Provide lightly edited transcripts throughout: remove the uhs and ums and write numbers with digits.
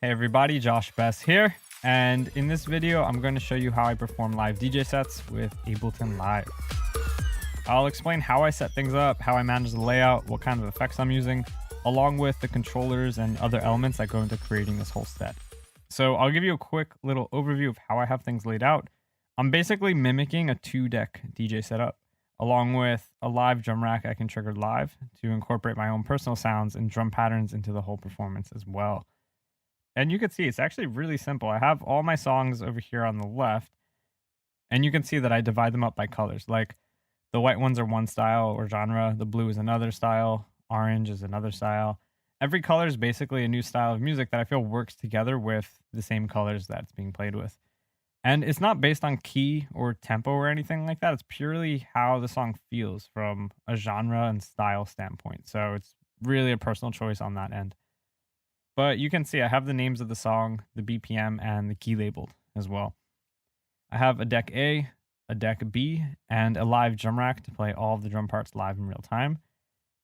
Hey everybody, Josh Best here, and in this video I'm going to show you how I perform live DJ sets with Ableton Live. I'll explain how I set things up, how I manage the layout, what kind of effects I'm using, along with the controllers and other elements that go into creating this whole set. So I'll give you a quick little overview of how I have things laid out. I'm basically mimicking a 2-deck DJ setup, along with a live drum rack I can trigger live to incorporate my own personal sounds and drum patterns into the whole performance as well. And you can see it's actually really simple. I have all my songs over here on the left, and you can see that I divide them up by colors. Like the white ones are one style or genre, the blue is another style, orange is another style. Every color is basically a new style of music that I feel works together with the same colors that it's being played with. And it's not based on key or tempo or anything like that. It's purely how the song feels from a genre and style standpoint. So it's really a personal choice on that end. But you can see I have the names of the song, the BPM, and the key labeled as well. I have a deck A, a deck B, and a live drum rack to play all of the drum parts live in real time.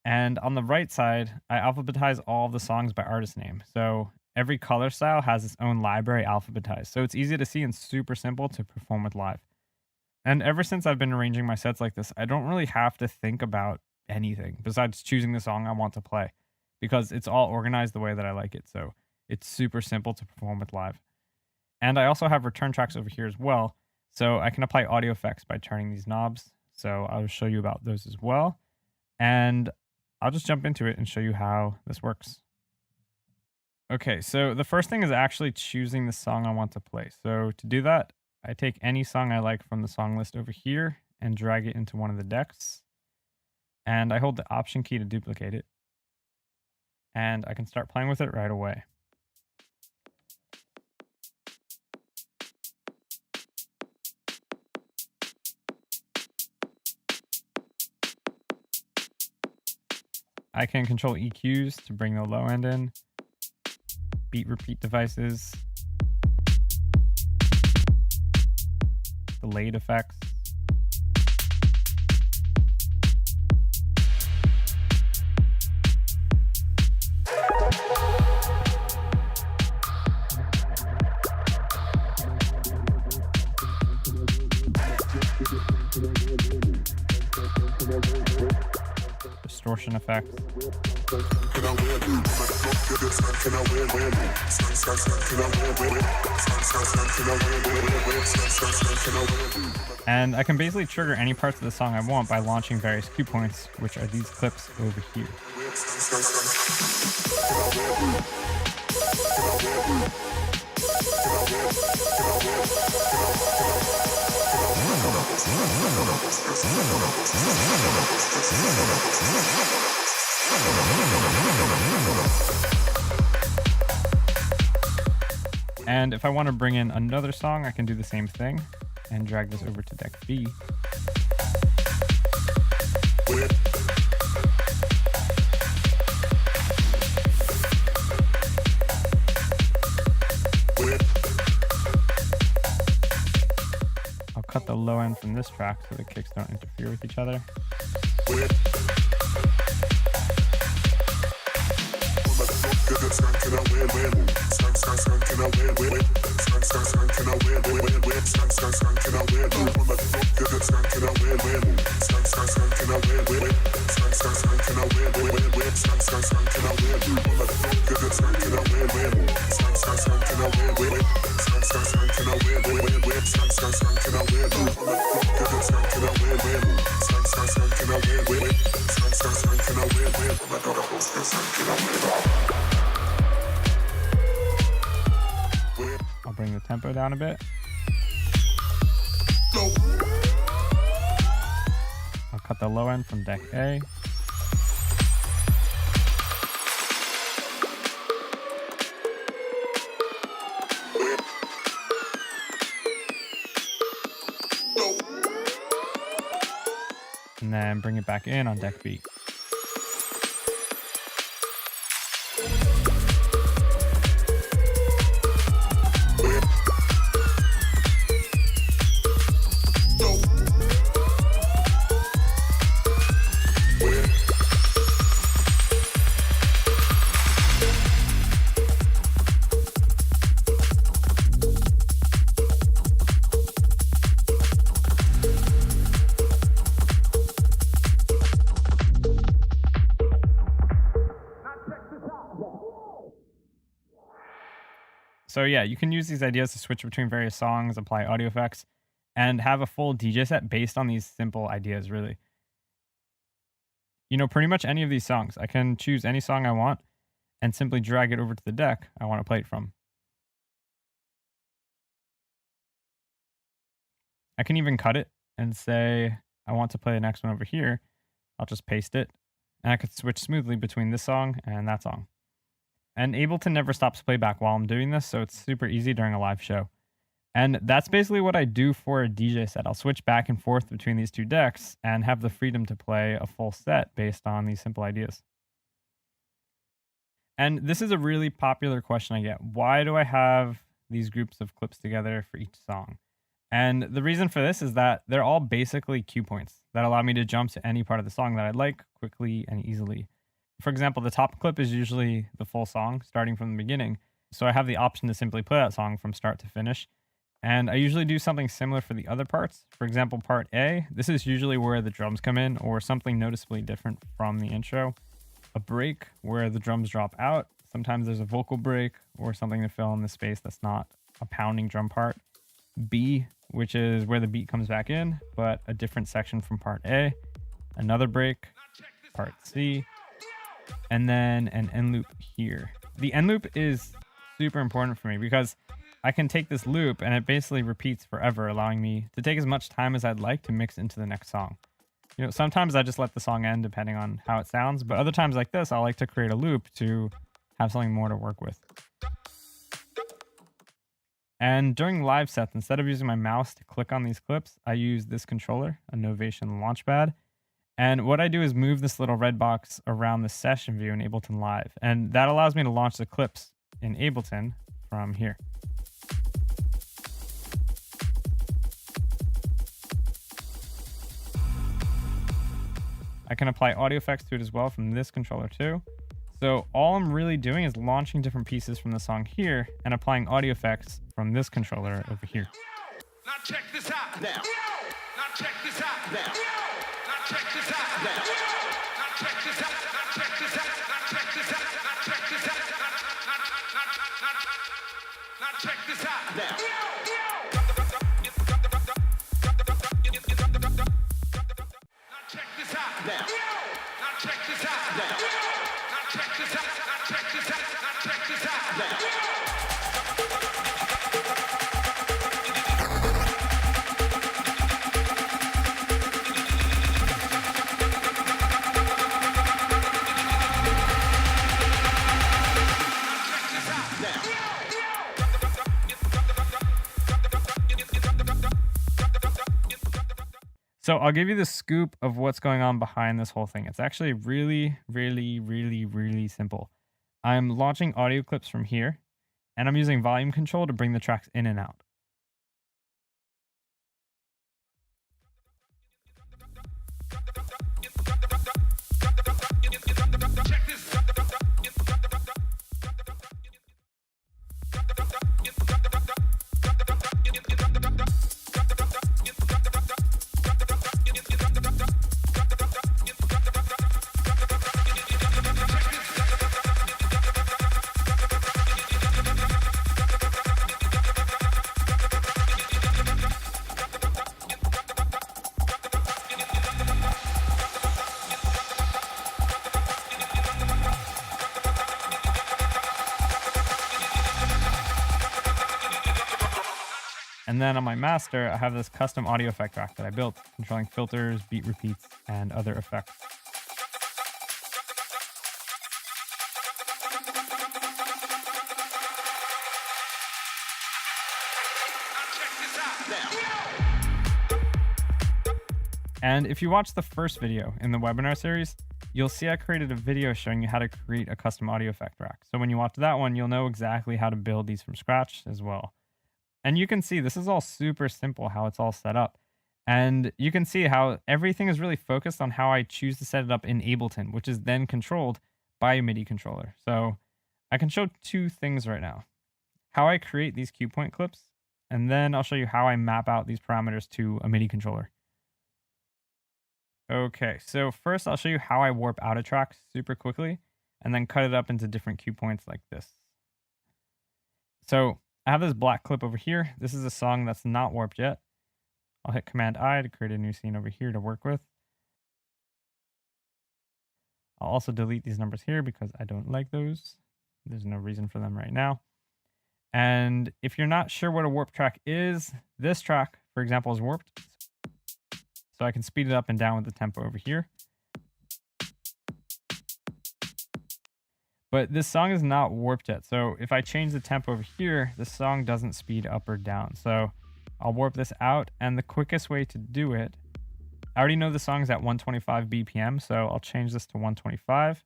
And on the right side, I alphabetize all of the songs by artist name. So every color style has its own library alphabetized. So it's easy to see and super simple to perform with live. And ever since I've been arranging my sets like this, I don't really have to think about anything besides choosing the song I want to play, because it's all organized the way that I like it. So it's super simple to perform with live. And I also have return tracks over here as well. So I can apply audio effects by turning these knobs. So I'll show you about those as well. And I'll just jump into it and show you how this works. Okay, so the first thing is actually choosing the song I want to play. So to do that, I take any song I like from the song list over here and drag it into one of the decks. And I hold the Option key to duplicate it. And I can start playing with it right away. I can control EQs to bring the low end in, beat repeat devices, delayed effects, distortion effects. And I can basically trigger any parts of the song I want by launching various cue points, which are these clips over here. And if I want to bring in another song, I can do the same thing and drag this over to deck B. I'll cut the low end from this track so the kicks don't interfere with each other. I'll bring the tempo down a bit. I'll cut the low end from deck A. And then bring it back in on deck B. So yeah, you can use these ideas to switch between various songs, apply audio effects, and have a full DJ set based on these simple ideas, really. You know, pretty much any of these songs. I can choose any song I want and simply drag it over to the deck I want to play it from. I can even cut it and say, I want to play the next one over here. I'll just paste it, and I could switch smoothly between this song and that song. And Ableton never stops playback while I'm doing this, so it's super easy during a live show. And that's basically what I do for a DJ set. I'll switch back and forth between these two decks and have the freedom to play a full set based on these simple ideas. And this is a really popular question I get. Why do I have these groups of clips together for each song? And the reason for this is that they're all basically cue points that allow me to jump to any part of the song that I like quickly and easily. For example, the top clip is usually the full song starting from the beginning. So I have the option to simply play that song from start to finish. And I usually do something similar for the other parts. For example, part A, this is usually where the drums come in or something noticeably different from the intro. A break where the drums drop out. Sometimes there's a vocal break or something to fill in the space that's not a pounding drum part. B, which is where the beat comes back in, but a different section from part A. Another break, part C, and then an end loop here. The end loop is super important for me because I can take this loop and it basically repeats forever, allowing me to take as much time as I'd like to mix into the next song. You know, sometimes I just let the song end depending on how it sounds, but other times like this, I like to create a loop to have something more to work with. And during live sets, instead of using my mouse to click on these clips, I use this controller, a Novation Launchpad. And what I do is move this little red box around the session view in Ableton Live. And that allows me to launch the clips in Ableton from here. I can apply audio effects to it as well from this controller too. So all I'm really doing is launching different pieces from the song here and applying audio effects from this controller over here. Now check this out. Now check this out. Now check this out. Now check this out. Now check this out. Now check this out. Now check this out. Now check this out. Now check this out. Now check this out. Now check this out. Now check this out. Now check this out. Now. So I'll give you the scoop of what's going on behind this whole thing. It's actually really, really, really, really simple. I'm launching audio clips from here, and I'm using volume control to bring the tracks in and out. And then on my master, I have this custom audio effect rack that I built, controlling filters, beat repeats, and other effects. And if you watch the first video in the webinar series, you'll see I created a video showing you how to create a custom audio effect rack. So when you watch that one, you'll know exactly how to build these from scratch as well. And you can see this is all super simple how it's all set up. And you can see how everything is really focused on how I choose to set it up in Ableton, which is then controlled by a MIDI controller. So I can show two things right now. How I create these cue point clips, and then I'll show you how I map out these parameters to a MIDI controller. Okay, so first I'll show you how I warp out a track super quickly, and then cut it up into different cue points like this. So I have this black clip over here. This is a song that's not warped yet. I'll hit Command I to create a new scene over here to work with. I'll also delete these numbers here because I don't like those. There's no reason for them right now. And if you're not sure what a warp track is, this track, for example, is warped. So I can speed it up and down with the tempo over here. But this song is not warped yet. So if I change the tempo over here, the song doesn't speed up or down. So I'll warp this out. And the quickest way to do it, I already know the song's at 125 BPM. So I'll change this to 125.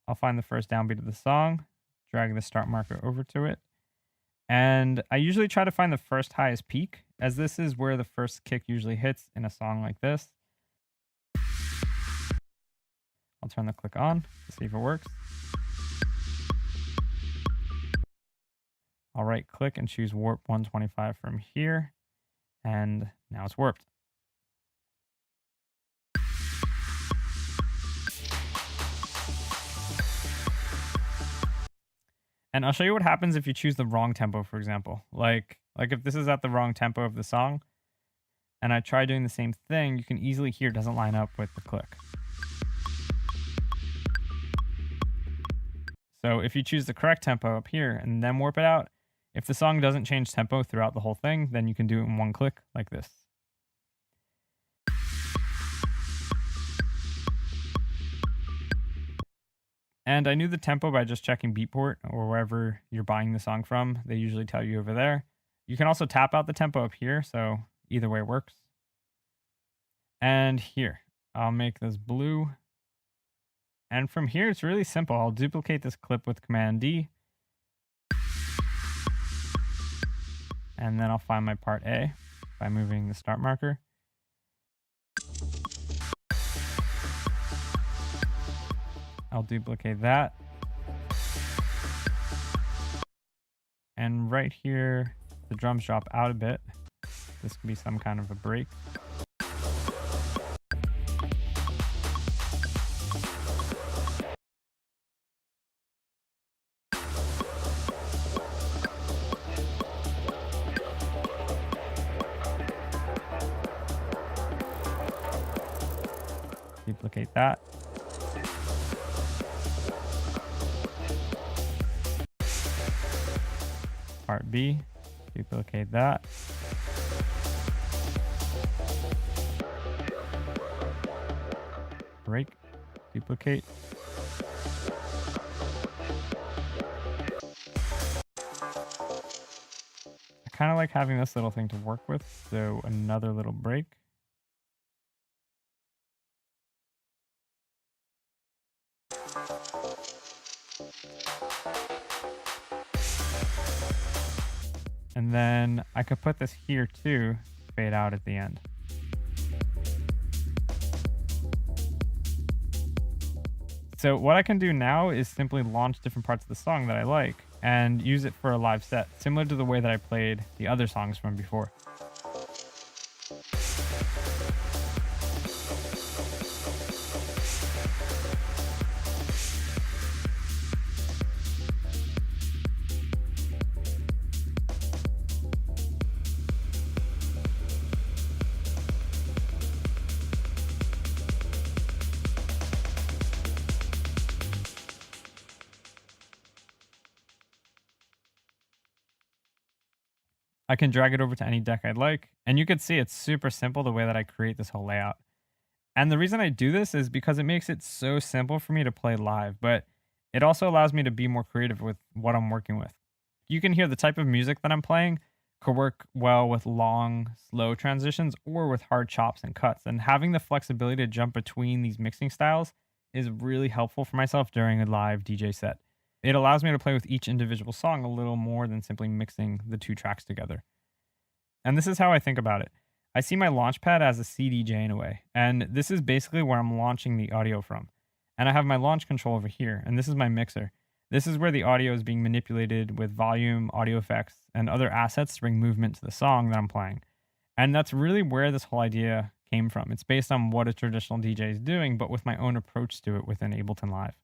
I'll find the first downbeat of the song, drag the start marker over to it. And I usually try to find the first highest peak, as this is where the first kick usually hits in a song like this. I'll turn the click on to see if it works. I'll right click and choose warp 125 from here. And now it's warped. And I'll show you what happens if you choose the wrong tempo, for example. Like if this is at the wrong tempo of the song, and I try doing the same thing, you can easily hear it doesn't line up with the click. So if you choose the correct tempo up here and then warp it out, if the song doesn't change tempo throughout the whole thing, then you can do it in one click like this. And I knew the tempo by just checking Beatport or wherever you're buying the song from. They usually tell you over there. You can also tap out the tempo up here, so either way works. And here, I'll make this blue. And from here, it's really simple. I'll duplicate this clip with Command D. And then I'll find my part A by moving the start marker. I'll duplicate that. And right here, the drums drop out a bit. This could be some kind of a break. Duplicate that. Part B, duplicate that. Break, duplicate. I kind of like having this little thing to work with, so another little break. And then I could put this here too, fade out at the end. So what I can do now is simply launch different parts of the song that I like and use it for a live set, similar to the way that I played the other songs from before. I can drag it over to any deck I'd like, and you can see it's super simple the way that I create this whole layout. And the reason I do this is because it makes it so simple for me to play live, but it also allows me to be more creative with what I'm working with. You can hear the type of music that I'm playing could work well with long, slow transitions or with hard chops and cuts, and having the flexibility to jump between these mixing styles is really helpful for myself during a live DJ set. It allows me to play with each individual song a little more than simply mixing the two tracks together. And this is how I think about it. I see my launchpad as a CDJ in a way, and this is basically where I'm launching the audio from. And I have my launch control over here, and this is my mixer. This is where the audio is being manipulated with volume, audio effects, and other assets to bring movement to the song that I'm playing. And that's really where this whole idea came from. It's based on what a traditional DJ is doing, but with my own approach to it within Ableton Live.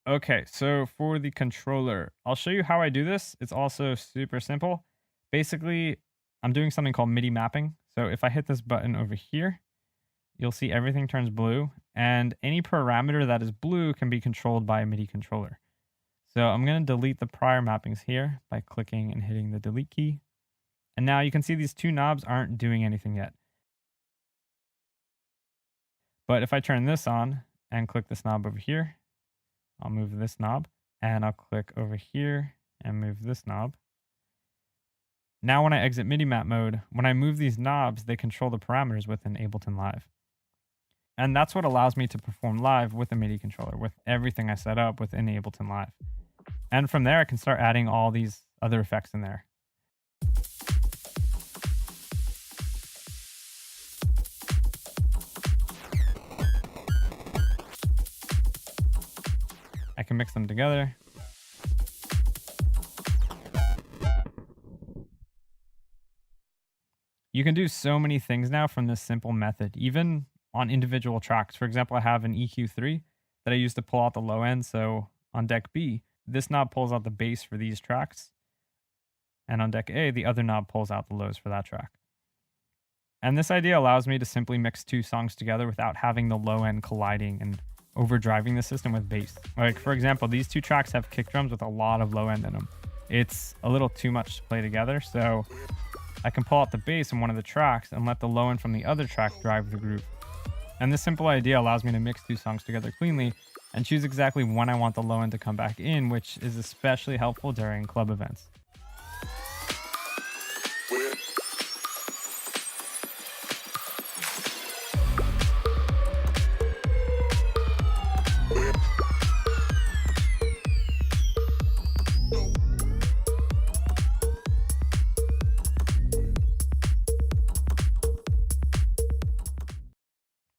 Okay, so for the controller, I'll show you how I do this. It's also super simple. Basically, I'm doing something called MIDI mapping. So if I hit this button over here, you'll see everything turns blue, and any parameter that is blue can be controlled by a MIDI controller. So I'm going to delete the prior mappings here by clicking and hitting the delete key. And now you can see these two knobs aren't doing anything yet. But if I turn this on and click this knob over here, I'll move this knob, and I'll click over here and move this knob. Now when I exit MIDI map mode, when I move these knobs, they control the parameters within Ableton Live. And that's what allows me to perform live with a MIDI controller, with everything I set up within Ableton Live. And from there, I can start adding all these other effects in there. I can mix them together. You can do so many things now from this simple method, even on individual tracks. For example, I have an EQ3 that I use to pull out the low end. So on deck B, this knob pulls out the bass for these tracks. And on deck A, the other knob pulls out the lows for that track. And this idea allows me to simply mix two songs together without having the low end colliding and overdriving the system with bass. Like, for example, these two tracks have kick drums with a lot of low end in them. It's a little too much to play together, so I can pull out the bass in one of the tracks and let the low end from the other track drive the groove. And this simple idea allows me to mix two songs together cleanly and choose exactly when I want the low end to come back in, which is especially helpful during club events.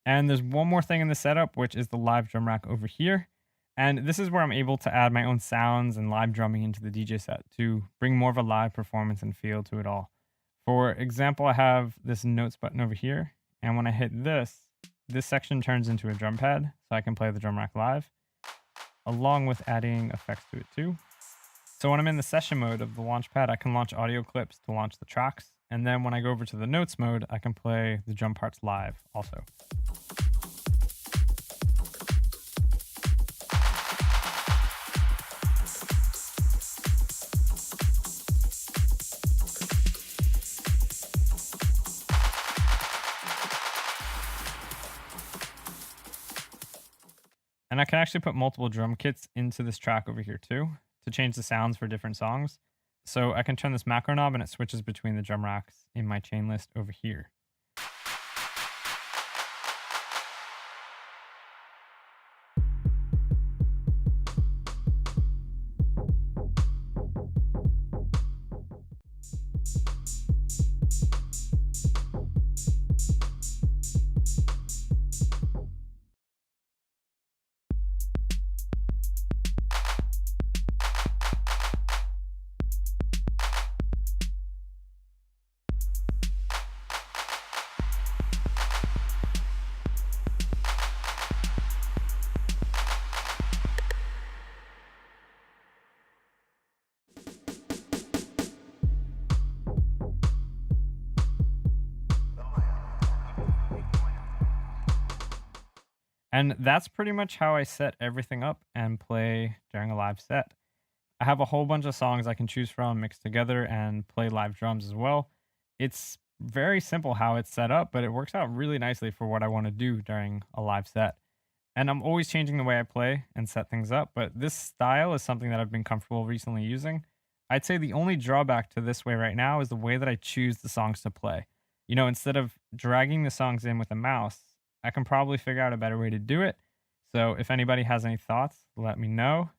And there's one more thing in the setup, which is the live drum rack over here. And this is where I'm able to add my own sounds and live drumming into the DJ set to bring more of a live performance and feel to it all. For example, I have this notes button over here. And when I hit this section turns into a drum pad, so I can play the drum rack live, along with adding effects to it too. So when I'm in the session mode of the launch pad, I can launch audio clips to launch the tracks. And then when I go over to the notes mode, I can play the drum parts live also. And I can actually put multiple drum kits into this track over here too, to change the sounds for different songs. So I can turn this macro knob and it switches between the drum racks in my chain list over here. And that's pretty much how I set everything up and play during a live set. I have a whole bunch of songs I can choose from, mix together, and play live drums as well. It's very simple how it's set up, but it works out really nicely for what I want to do during a live set. And I'm always changing the way I play and set things up, but this style is something that I've been comfortable recently using. I'd say the only drawback to this way right now is the way that I choose the songs to play. You know, instead of dragging the songs in with a mouse, I can probably figure out a better way to do it. So if anybody has any thoughts, let me know.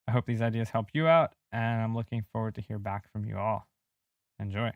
I hope these ideas help you out, and I'm looking forward to hear back from you all. Enjoy.